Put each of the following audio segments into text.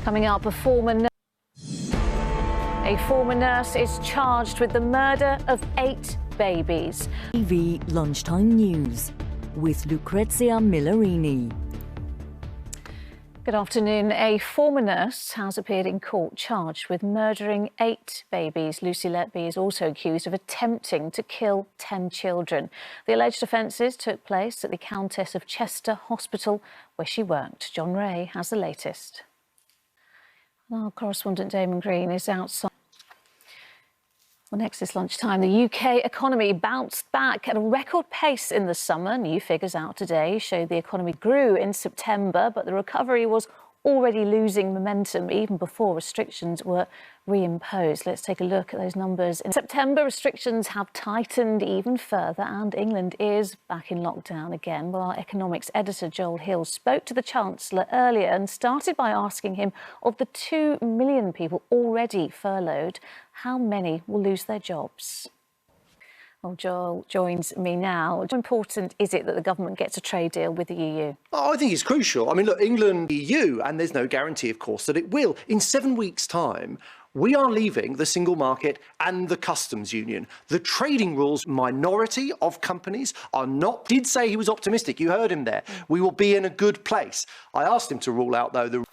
Coming up, a former nurse is charged with the murder of 8 babies. ITV Lunchtime News with Lucrezia Millarini. Good afternoon. A former nurse has appeared in court charged with murdering 8 babies. Lucy Letby is also accused of attempting to kill 10 children. The alleged offences took place at the Countess of Chester Hospital, where she worked. John Ray has the latest. Our correspondent Damon Green is outside. Well, next this lunchtime, the UK economy bounced back at a record pace in the summer. New figures out today show the economy grew in September, but the recovery was already losing momentum even before restrictions were reimposed. Let's take a look at those numbers. In September, restrictions have tightened even further and England is back in lockdown again. Well, our economics editor Joel Hill spoke to the Chancellor earlier and started by asking him, of the 2 million people already furloughed, how many will lose their jobs? Well, Joel joins me now. How important is it that the government gets a trade deal with the EU? Oh, I think it's crucial. I mean, look, England, EU, and there's no guarantee, of course, that it will. In 7 weeks' time, we are leaving the single market and the customs union. The trading rules minority of companies are not. Did say he was optimistic. You heard him there. We will be in a good place. I asked him to rule out, though, the...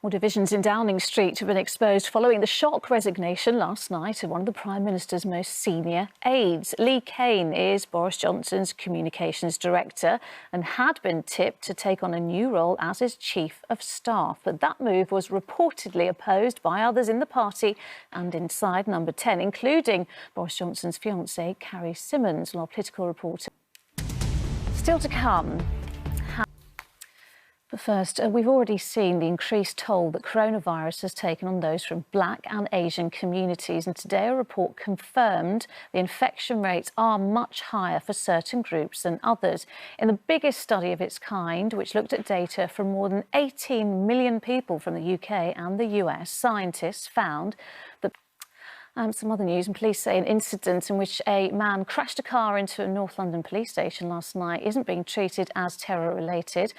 Well, divisions in Downing Street have been exposed following the shock resignation last night of one of the Prime Minister's most senior aides. Lee Kane is Boris Johnson's communications director and had been tipped to take on a new role as his chief of staff. But that move was reportedly opposed by others in the party and inside Number 10, including Boris Johnson's fiancée, Carrie Symonds. Well, our political reporter. Still to come. But first, we've already seen the increased toll that coronavirus has taken on those from Black and Asian communities. And today a report confirmed the infection rates are much higher for certain groups than others. In the biggest study of its kind, which looked at data from more than 18 million people from the UK and the US, scientists found that some other news, and police say an incident in which a man crashed a car into a North London police station last night isn't being treated as terror-related.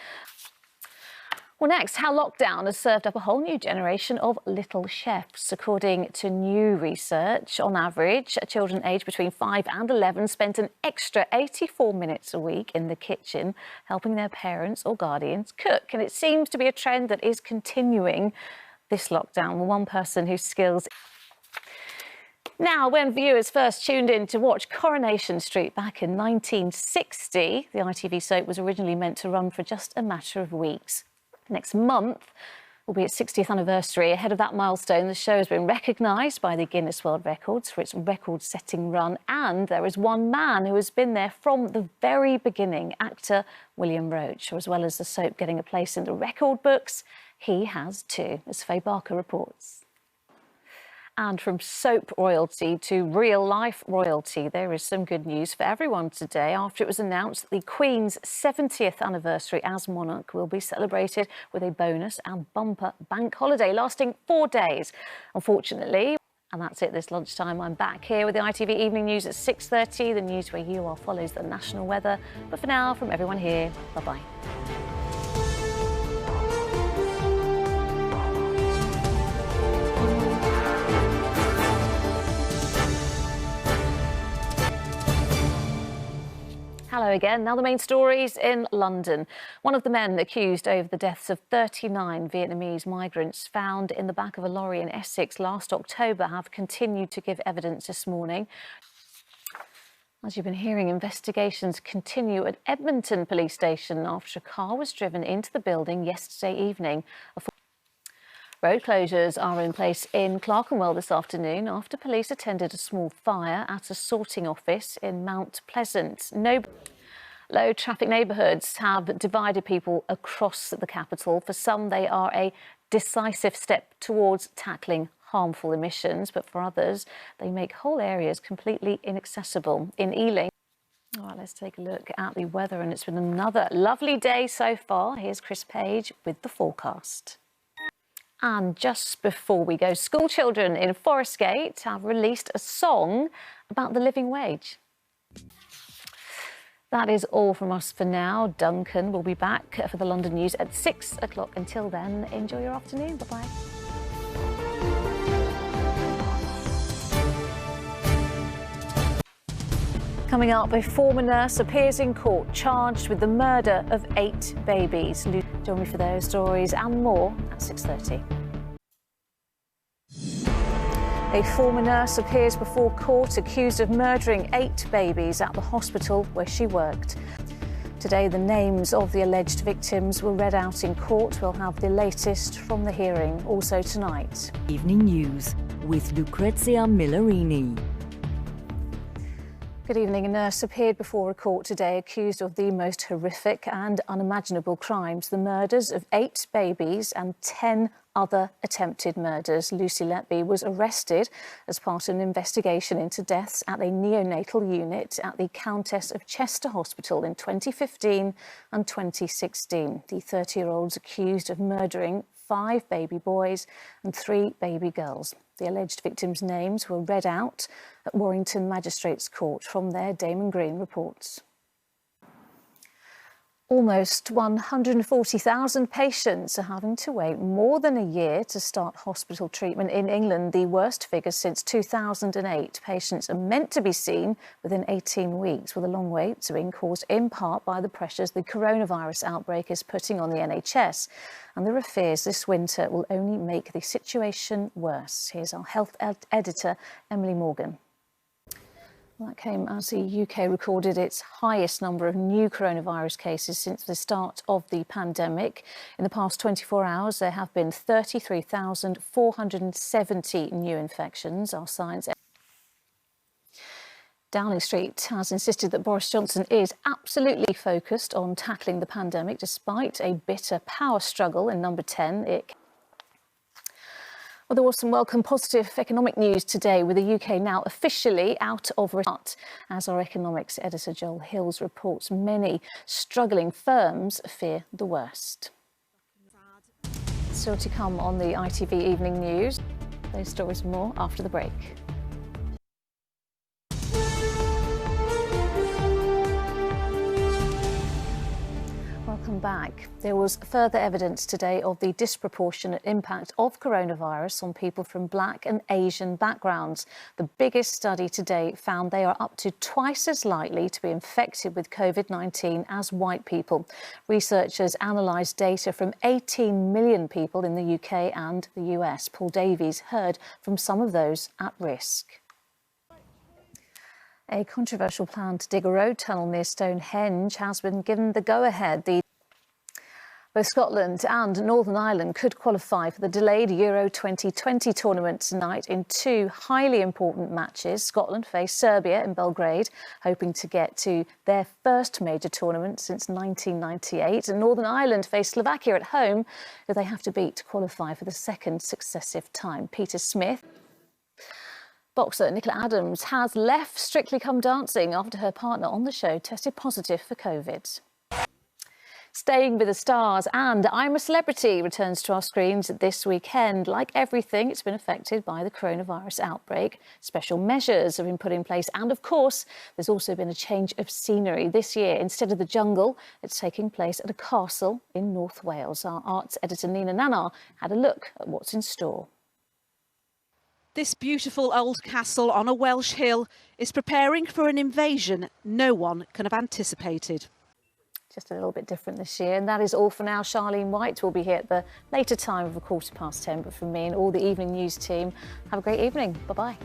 Well, next, how lockdown has served up a whole new generation of little chefs. According to new research, on average, children aged between 5 and 11 spent an extra 84 minutes a week in the kitchen helping their parents or guardians cook. And it seems to be a trend that is continuing this lockdown. One person whose skills... Now, when viewers first tuned in to watch Coronation Street back in 1960, the ITV soap was originally meant to run for just a matter of weeks. Next month will be its 60th anniversary. Ahead of that milestone, the show has been recognised by the Guinness World Records for its record-setting run. And there is one man who has been there from the very beginning, actor William Roach. As well as the soap getting a place in the record books, he has too, as Faye Barker reports. And from soap royalty to real-life royalty, there is some good news for everyone today after it was announced that the Queen's 70th anniversary as monarch will be celebrated with a bonus and bumper bank holiday lasting 4 days. Unfortunately, and that's it this lunchtime. I'm back here with the ITV Evening News at 6:30. The news where you are follows the national weather. But for now, from everyone here, bye-bye. Hello again. Now the main stories in London. One of the men accused over the deaths of 39 Vietnamese migrants found in the back of a lorry in Essex last October have continued to give evidence this morning. As you've been hearing, investigations continue at Edmonton Police Station after a car was driven into the building yesterday evening. Road closures are in place in Clerkenwell this afternoon after police attended a small fire at a sorting office in Mount Pleasant. Low traffic neighbourhoods have divided people across the capital. For some, they are a decisive step towards tackling harmful emissions, but for others, they make whole areas completely inaccessible. In Ealing, all right, let's take a look at the weather, and it's been another lovely day so far. Here's Chris Page with the forecast. And just before we go, school children in Forest Gate have released a song about the living wage. That is all from us for now. Duncan will be back for the London news at 6 o'clock. Until then, enjoy your afternoon. Bye-bye. Coming up, a former nurse appears in court charged with the murder of 8 babies. Join me for those stories and more at 6:30. A former nurse appears before court accused of murdering 8 babies at the hospital where she worked. Today, the names of the alleged victims were read out in court. We'll have the latest from the hearing also tonight. Evening News with Lucrezia Millarini. Good evening. A nurse appeared before a court today accused of the most horrific and unimaginable crimes, the murders of 8 babies and 10 other attempted murders. Lucy Letby was arrested as part of an investigation into deaths at a neonatal unit at the Countess of Chester Hospital in 2015 and 2016. The 30-year-old's accused of murdering 5 baby boys and 3 baby girls. The alleged victims' names were read out at Warrington Magistrates Court. From there, Damon Green reports. Almost 140,000 patients are having to wait more than a year to start hospital treatment in England, the worst figure since 2008. Patients are meant to be seen within 18 weeks, with the long waits being caused in part by the pressures the coronavirus outbreak is putting on the NHS. And there are fears this winter will only make the situation worse. Here's our health editor, Emily Morgan. That came as the UK recorded its highest number of new coronavirus cases since the start of the pandemic. In the past 24 hours, there have been 33,470 new infections. Our science Downing Street has insisted that Boris Johnson is absolutely focused on tackling the pandemic despite a bitter power struggle in number 10. Well, there was some welcome positive economic news today, with the UK now officially out of recession. As our economics editor Joel Hills reports, many struggling firms fear the worst. Still to come on the ITV Evening News. Those stories and more after the break. Welcome back. There was further evidence today of the disproportionate impact of coronavirus on people from Black and Asian backgrounds. The biggest study to date found they are up to twice as likely to be infected with COVID-19 as white people. Researchers analysed data from 18 million people in the UK and the US. Paul Davies heard from some of those at risk. A controversial plan to dig a road tunnel near Stonehenge has been given the go-ahead. Both Scotland and Northern Ireland could qualify for the delayed Euro 2020 tournament tonight in 2 highly important matches. Scotland face Serbia in Belgrade, hoping to get to their first major tournament since 1998. And Northern Ireland face Slovakia at home, who they have to beat to qualify for the second successive time. Peter Smith. Boxer Nicola Adams has left Strictly Come Dancing after her partner on the show tested positive for COVID. Staying with the stars, and I'm a Celebrity returns to our screens this weekend. Like everything, it's been affected by the coronavirus outbreak. Special measures have been put in place, and of course, there's also been a change of scenery. This year, instead of the jungle, it's taking place at a castle in North Wales. Our arts editor Nina Nanar had a look at what's in store. This beautiful old castle on a Welsh hill is preparing for an invasion no one can have anticipated. Just a little bit different this year. And that is all for now. Charlene White will be here at the later time of 10:15. But from me and all the evening news team, have a great evening. Bye-bye.